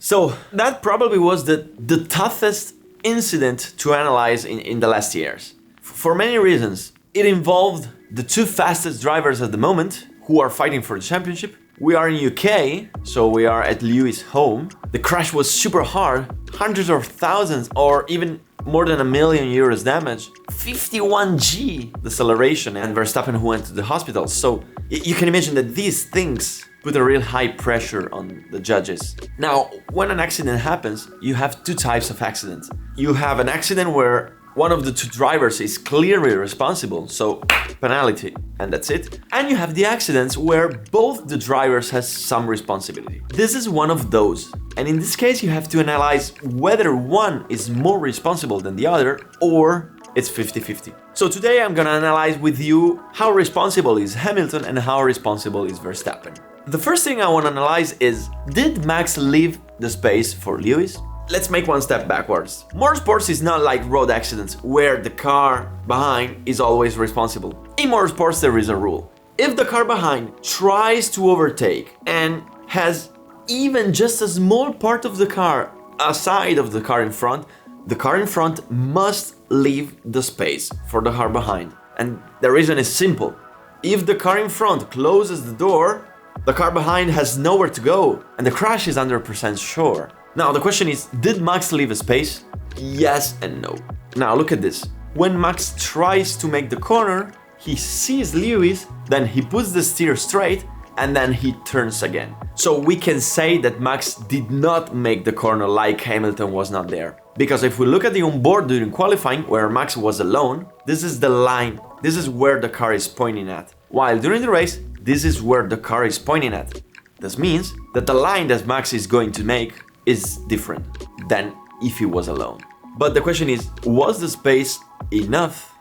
So that probably was the toughest incident to analyze in the last years. For many reasons. It involved the two fastest drivers at the moment who are fighting for the championship. We are in UK, so we are at Lewis' home. The crash was super hard, hundreds of thousands or even more than €1 million damage, 51G deceleration, and Verstappen who went to the hospital. So you can imagine that these things put a real high pressure on the judges. Now, when an accident happens, you have two types of accidents. You have an accident where one of the two drivers is clearly responsible, so penalty, and that's it. And you have the accidents where both the drivers has some responsibility. This is one of those. And in this case, you have to analyze whether one is more responsible than the other or it's 50-50. So today I'm gonna analyze with you how responsible is Hamilton and how responsible is Verstappen. The first thing I want to analyze is, did Max leave the space for Lewis? Let's make one step backwards. Motorsports is not like road accidents where the car behind is always responsible. In motorsports there is a rule. If the car behind tries to overtake and has even just a small part of the car aside of the car in front must leave the space for the car behind. And the reason is simple. If the car in front closes the door, the car behind has nowhere to go and the crash is 100% sure. Now the question is, did Max leave a space? Yes and no. Now look at this. When Max tries to make the corner, he sees Lewis, then he puts the steer straight and then he turns again. So we can say that Max did not make the corner like Hamilton was not there. Because if we look at the onboard during qualifying where Max was alone, this is the line. This is where the car is pointing at. While during the race, this is where the car is pointing at. This means that the line that Max is going to make is different than if he was alone. But the question is, was the space enough?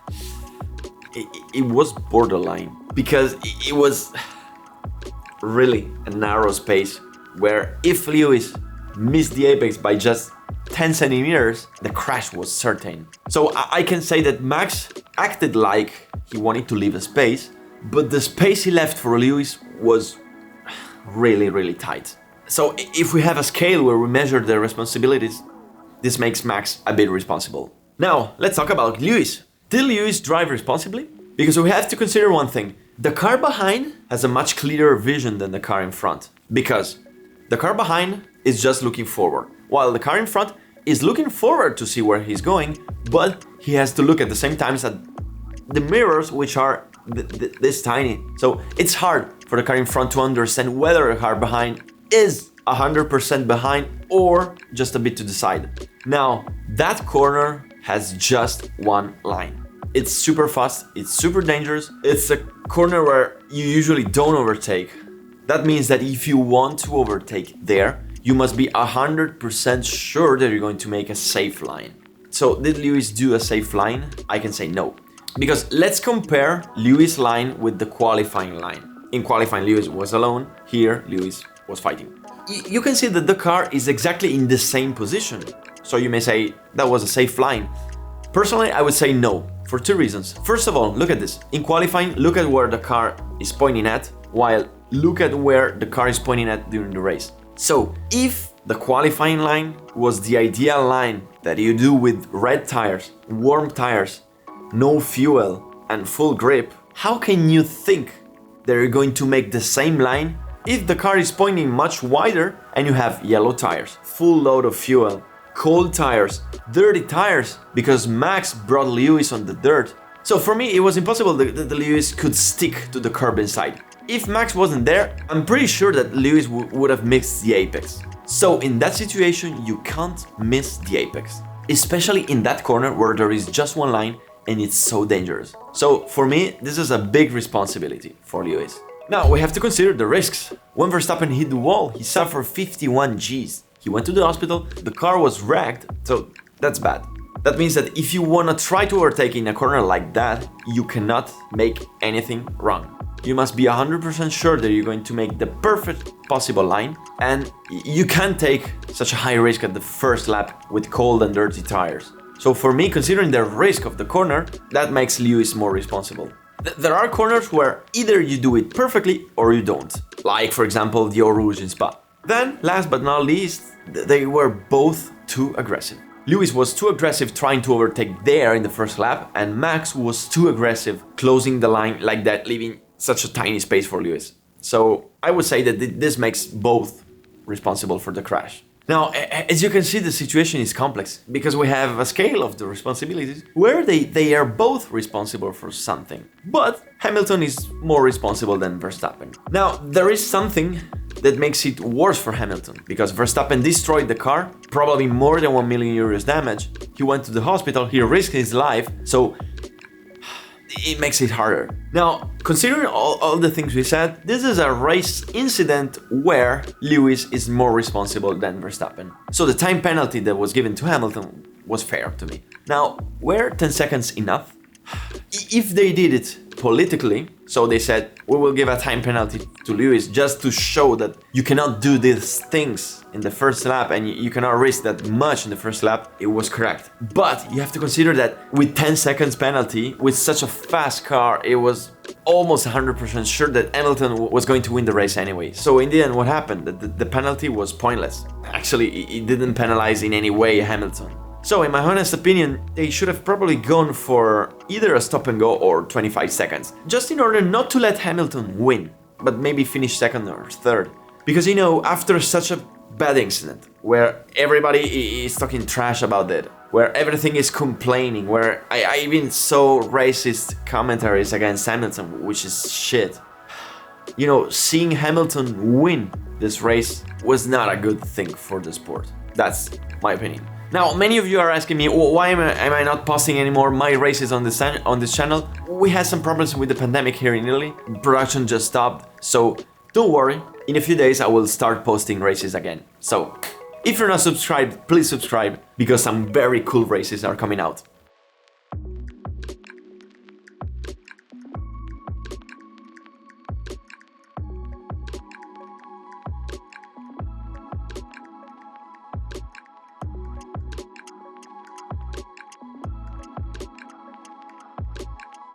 It was borderline because it was really a narrow space where if Lewis missed the apex by just 10 centimeters, the crash was certain. So I can say that Max acted like he wanted to leave a space, but the space he left for Lewis was really tight. So if we have a scale where we measure the responsibilities, this makes Max a bit responsible. Now, let's talk about Lewis. Did Lewis drive responsibly? Because we have to consider one thing. The car behind has a much clearer vision than the car in front. Because the car behind is just looking forward, while the car in front is looking forward to see where he's going, but he has to look at the same time at the mirrors, which are this tiny. So it's hard for the car in front to understand whether the car behind is 100% behind or just a bit to the side. Now, that corner has just one line. It's super fast, it's super dangerous. It's a corner where you usually don't overtake. That means that if you want to overtake there, you must be 100% sure that you're going to make a safe line. So did Lewis do a safe line? I can say no. Because let's compare Lewis' line with the qualifying line. In qualifying, Lewis was alone. Here, Lewis was fighting. You can see that the car is exactly in the same position. So you may say that was a safe line. Personally, I would say no, for two reasons. First of all, look at this. In qualifying, look at where the car is pointing at, while look at where the car is pointing at during the race. So if the qualifying line was the ideal line that you do with red tires, warm tires, no fuel and full grip, how can you think that you're going to make the same line if the car is pointing much wider and you have yellow tires, full load of fuel, cold tires, dirty tires, because Max brought Lewis on the dirt? So for me, it was impossible that Lewis could stick to the curb inside. If Max wasn't there, I'm pretty sure that Lewis would have missed the apex. So in that situation, you can't miss the apex, especially in that corner where there is just one line and it's so dangerous. So for me, this is a big responsibility for Lewis. Now we have to consider the risks. When Verstappen hit the wall, he suffered 51 Gs. He went to the hospital, the car was wrecked, so that's bad. That means that if you wanna try to overtake in a corner like that, you cannot make anything wrong. You must be 100% sure that you're going to make the perfect possible line, and you can't take such a high risk at the first lap with cold and dirty tires. So for me, considering the risk of the corner, that makes Lewis more responsible. There are corners where either you do it perfectly or you don't. Like for example, the Eau Rouge in Spa. Then, last but not least, they were both too aggressive. Lewis was too aggressive trying to overtake there in the first lap, and Max was too aggressive closing the line like that, leaving such a tiny space for Lewis. So I would say that this makes both responsible for the crash. Now, as you can see, the situation is complex because we have a scale of the responsibilities where they are both responsible for something. But Hamilton is more responsible than Verstappen. Now, there is something that makes it worse for Hamilton because Verstappen destroyed the car, probably more than 1 million euros damage. He went to the hospital, he risked his life, so it makes it harder. Now, considering all the things we said, this is a race incident where Lewis is more responsible than Verstappen. So the time penalty that was given to Hamilton was fair to me. Now, were 10 seconds enough? If they did it politically, so they said, we will give a time penalty to Lewis just to show that you cannot do these things in the first lap and you cannot risk that much in the first lap, it was correct. But you have to consider that with 10 seconds penalty, with such a fast car, it was almost 100% sure that Hamilton was going to win the race anyway. So in the end, what happened? The penalty was pointless. Actually, it didn't penalize in any way Hamilton. So in my honest opinion, they should have probably gone for either a stop and go or 25 seconds, just in order not to let Hamilton win, but maybe finish second or third. Because after such a bad incident, where everybody is talking trash about it, where everything is complaining, where I even saw racist commentaries against Hamilton, which is shit. Seeing Hamilton win this race was not a good thing for the sport. That's my opinion. Now, many of you are asking me, why am I not posting anymore my races on this channel? We had some problems with the pandemic here in Italy. Production just stopped, so don't worry. In a few days, I will start posting races again. So, if you're not subscribed, please subscribe, because some very cool races are coming out.